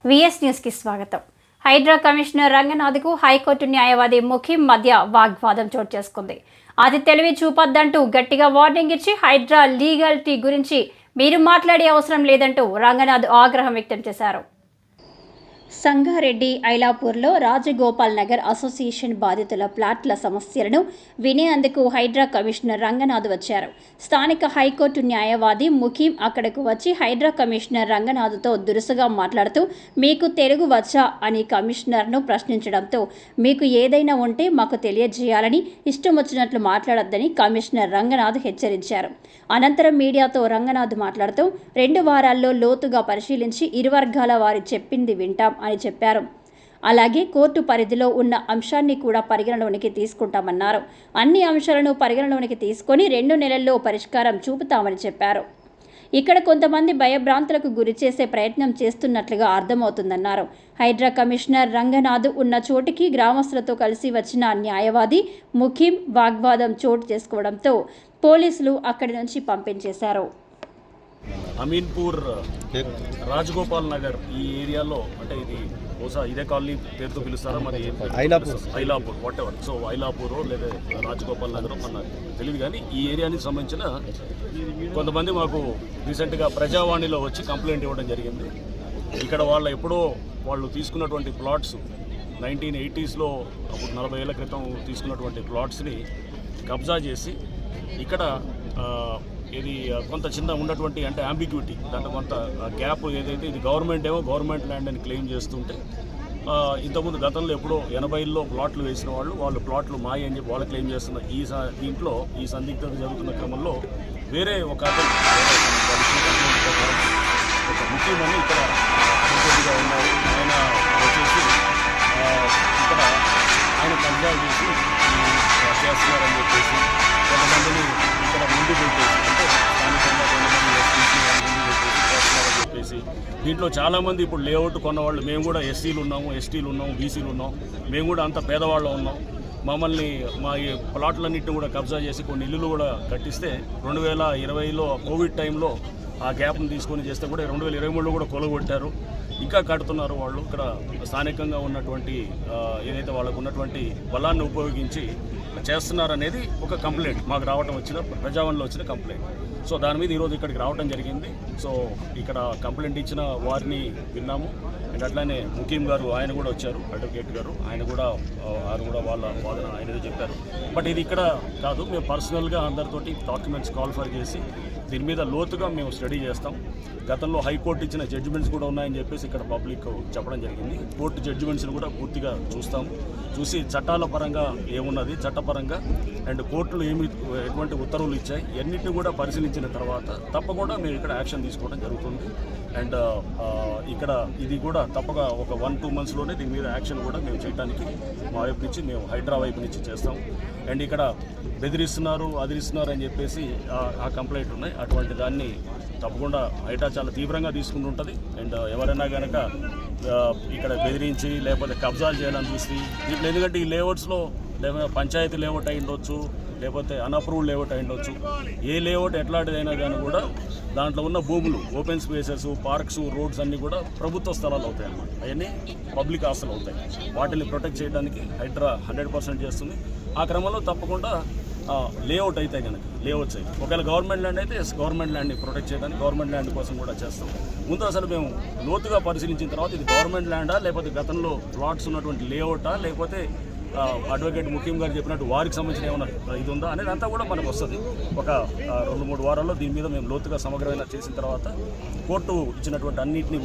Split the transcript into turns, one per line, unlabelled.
VS news కి స్వాగతం. Hydraa commissioner రంగనాథ్కు high court న్యాయవాది ముఖీం మధ్య వాగ్వాదం చోటు చేసుకుంది. అది తెలివి చూపొద్దంటూ గట్టిగా వార్నింగ్ ఇచ్చి హైడ్రా లీగాలిటీ గురించి మీరు మాట్లాడే అవసరం లేదంటూ రంగనాథ్ ఆగ్రహం వ్యక్తం చేశారు. సంగారెడ్డి ఐలాపూర్లో రాజగోపాల్ నగర్ అసోసియేషన్ బాధితుల ప్లాట్ల సమస్యలను వినేందుకు హైడ్రా కమిషనర్ రంగనాథ్ వచ్చారు. స్థానిక హైకోర్టు న్యాయవాది ముఖీం అక్కడకు వచ్చి హైడ్రా కమిషనర్ రంగనాథ్తో దురుసుగా మాట్లాడుతూ మీకు తెలుగు వచ్చా అని కమిషనర్ను ప్రశ్నించడంతో మీకు ఏదైనా ఉంటే మాకు తెలియజేయాలని, ఇష్టం వచ్చినట్లు మాట్లాడొద్దని కమిషనర్ రంగనాథ్ హెచ్చరించారు. అనంతరం మీడియాతో రంగనాథ్ మాట్లాడుతూ 2 వారాల్లో లోతుగా పరిశీలించి ఇరు వర్గాల వారి చెప్పింది వింటాం అని చెప్పారు. అలాగే కోర్టు పరిధిలో ఉన్న అంశాన్ని కూడా పరిగణలోనికి తీసుకుంటామన్నారు. అన్ని అంశాలను పరిగణలోనికి తీసుకొని 2 నెలల్లో పరిష్కారం చూపుతామని చెప్పారు. ఇక్కడ కొంతమంది భయభ్రాంతులకు గురి చేసే ప్రయత్నం చేస్తున్నట్లుగా అర్థమవుతుందన్నారు. హైడ్రా కమిషనర్ రంగనాథ్ ఉన్న చోటికి గ్రామస్తులతో కలిసి వచ్చిన న్యాయవాది ముఖీం వాగ్వాదం చోటు చేసుకోవడంతో పోలీసులు అక్కడి నుంచి పంపించేశారు.
అమీన్పూర్ రాజగోపాల్ నగర్ ఈ ఏరియాలో, అంటే ఇది బహుశా ఇదే కాలనీ పేరుతో పిలుస్తారా మరి, Ailapur what ever. So Ailapur లేదా రాజగోపాల్ నగర్ మనకు తెలియదు, కానీ ఈ ఏరియానికి సంబంధించిన కొంతమంది మాకు రీసెంట్గా ప్రజావాణిలో వచ్చి కంప్లైంట్ ఇవ్వడం జరిగింది. ఇక్కడ వాళ్ళు తీసుకున్నటువంటి ప్లాట్స్ 1980s అప్పుడు 40 ఏళ్ల క్రితం తీసుకున్నటువంటి ప్లాట్స్ని కబ్జా చేసి ఇక్కడ ఇది కొంత చిన్న ఉన్నటువంటి అంటే అంబిగ్యూటీ, దాంట్లో కొంత గ్యాప్ ఏదైతే ఇది గవర్నమెంట్ ల్యాండ్ అని క్లెయిమ్ చేస్తుంటే, ఇంతకుముందు గతంలో ఎప్పుడో 80లో ప్లాట్లు వేసిన వాళ్ళు ప్లాట్లు మాయ అని చెప్పి వాళ్ళు క్లెయిమ్ చేస్తున్న దీంట్లో ఈ సందిగ్ధత జరుగుతున్న క్రమంలో వేరే ఒక ముఖ్యమని ఇక్కడ ఉన్నారు. ఆయన వచ్చేసి ఇక్కడ ఆయన కబ్జా చేసి చేస్తున్నారని చెప్పేసి కొంతమందిని ఇక్కడ ముందు పెట్టేసి, అంటే స్థానికంగా కొంతమంది చేస్తున్నారని చెప్పేసి దీంట్లో చాలామంది ఇప్పుడు లేఅవుట్ కొన్నవాళ్ళు మేము కూడా ఎస్సీలు ఉన్నాము, ఎస్టీలు ఉన్నాము, బీసీలు ఉన్నాం, మేము కూడా అంత పేదవాళ్ళు ఉన్నాం. మమ్మల్ని మా ఈ ప్లాట్లన్నింటినీ కూడా కబ్జా చేసి కొన్ని ఇల్లులు కూడా కట్టిస్తే 2020లో కోవిడ్ టైంలో ఆ గ్యాప్ను తీసుకొని చేస్తే కూడా 2023లో కూడా కొలగొట్టారు. ఇంకా కడుతున్నారు వాళ్ళు. ఇక్కడ స్థానికంగా ఉన్నటువంటి ఏదైతే వాళ్ళకు ఉన్నటువంటి బలాన్ని ఉపయోగించి చేస్తున్నారనేది ఒక కంప్లైంట్ మాకు ప్రజావాణిలో వచ్చిన కంప్లైంట్. సో దాని మీద ఈరోజు ఇక్కడికి రావడం జరిగింది. సో ఇక్కడ కంప్లైంట్ ఇచ్చిన వారిని విన్నాము. అండ్ అట్లానే ముఖీం గారు ఆయన కూడా వచ్చారు, అడ్వకేట్ గారు ఆయన కూడా వాళ్ళ వాదన ఆయన చెప్పారు. బట్ ఇది ఇక్కడ కాదు, మేము పర్సనల్గా అందరితోటి డాక్యుమెంట్స్ కాల్ఫర్ చేసి దీని మీద లోతుగా మేము స్టడీ చేస్తాం. గతంలో హైకోర్టు ఇచ్చిన జడ్జిమెంట్స్ కూడా ఉన్నాయని చెప్పేసి ఇక్కడ పబ్లిక్ చెప్పడం జరిగింది. కోర్టు జడ్జిమెంట్స్ని కూడా పూర్తిగా చూసి చట్టాల పరంగా ఏమున్నది, చట్టపరంగా అండ్ కోర్టులు ఎటువంటి ఉత్తర్వులు ఇచ్చాయి ఇవన్నిటిని కూడా పరిశీలించిన తర్వాత తప్పకుండా మేము ఇక్కడ యాక్షన్ తీసుకోవడం జరుగుతుంది. అండ్ ఇక్కడ ఇది కూడా తప్పగా ఒక 1-2 monthsలోనే దీని మీద యాక్షన్ కూడా మేము చేయడానికి మా వైపు నుంచి మేము హైడ్రా వైపు నుంచి చేస్తాం. అండ్ ఇక్కడ బెదిరిస్తున్నారు అదిరిస్తున్నారు అని చెప్పేసి ఆ కంప్లైంట్ ఉన్నాయి. అటువంటి దాన్ని తప్పకుండా హైడ్రా చాలా తీవ్రంగా తీసుకుంటుంటుంది. అండ్ ఎవరైనా కనుక ఇక్కడ బెదిరించి లేకపోతే కబ్జాలు చేయాలని చూసి దీంట్లో, ఎందుకంటే ఈ లేఅవుట్స్లో పంచాయతీ లేఅవుట్ అయి ఉండొచ్చు, లేకపోతే అన్అప్రూవ్డ్ లేఅవుట్ అయి ఉండొచ్చు. ఏ లేఅవుట్ ఎట్లాంటిదైనా కానీ కూడా దాంట్లో ఉన్న భూములు, ఓపెన్ స్పేసెస్, పార్క్స్, రోడ్స్ అన్నీ కూడా ప్రభుత్వ స్థలాలు అవుతాయి అన్నమాట. అవన్నీ పబ్లిక్ ఆస్తులు అవుతాయి. వాటిని ప్రొటెక్ట్ చేయడానికి హైడ్రా 100% చేస్తుంది. ఆ క్రమంలో తప్పకుండా లేఅవుట్ అయితే కనుక లేఅవుట్స్ అయితే ఒకవేళ గవర్నమెంట్ ల్యాండ్ అయితే గవర్నమెంట్ ల్యాండ్ని ప్రొటెక్ట్ చేయడానికి గవర్నమెంట్ ల్యాండ్ కోసం కూడా చేస్తాం. ముందు అసలు మేము లోతుగా పరిశీలించిన తర్వాత ఇది గవర్నమెంట్ ల్యాండా, లేకపోతే గతంలో ప్లాట్స్ ఉన్నటువంటి లేఅవుటా, లేకపోతే అడ్వకేట్ ముఖీం గారు చెప్పినట్టు వారికి సంబంధించిన ఏమైనా ఇది ఉందా అనేది అంతా కూడా మనకు వస్తుంది. ఒక 2-3 వారాల్లో దీని మీద మేము లోతుగా సమగ్రమైన చేసిన తర్వాత కోర్టు ఇచ్చినటువంటి అన్నింటినీ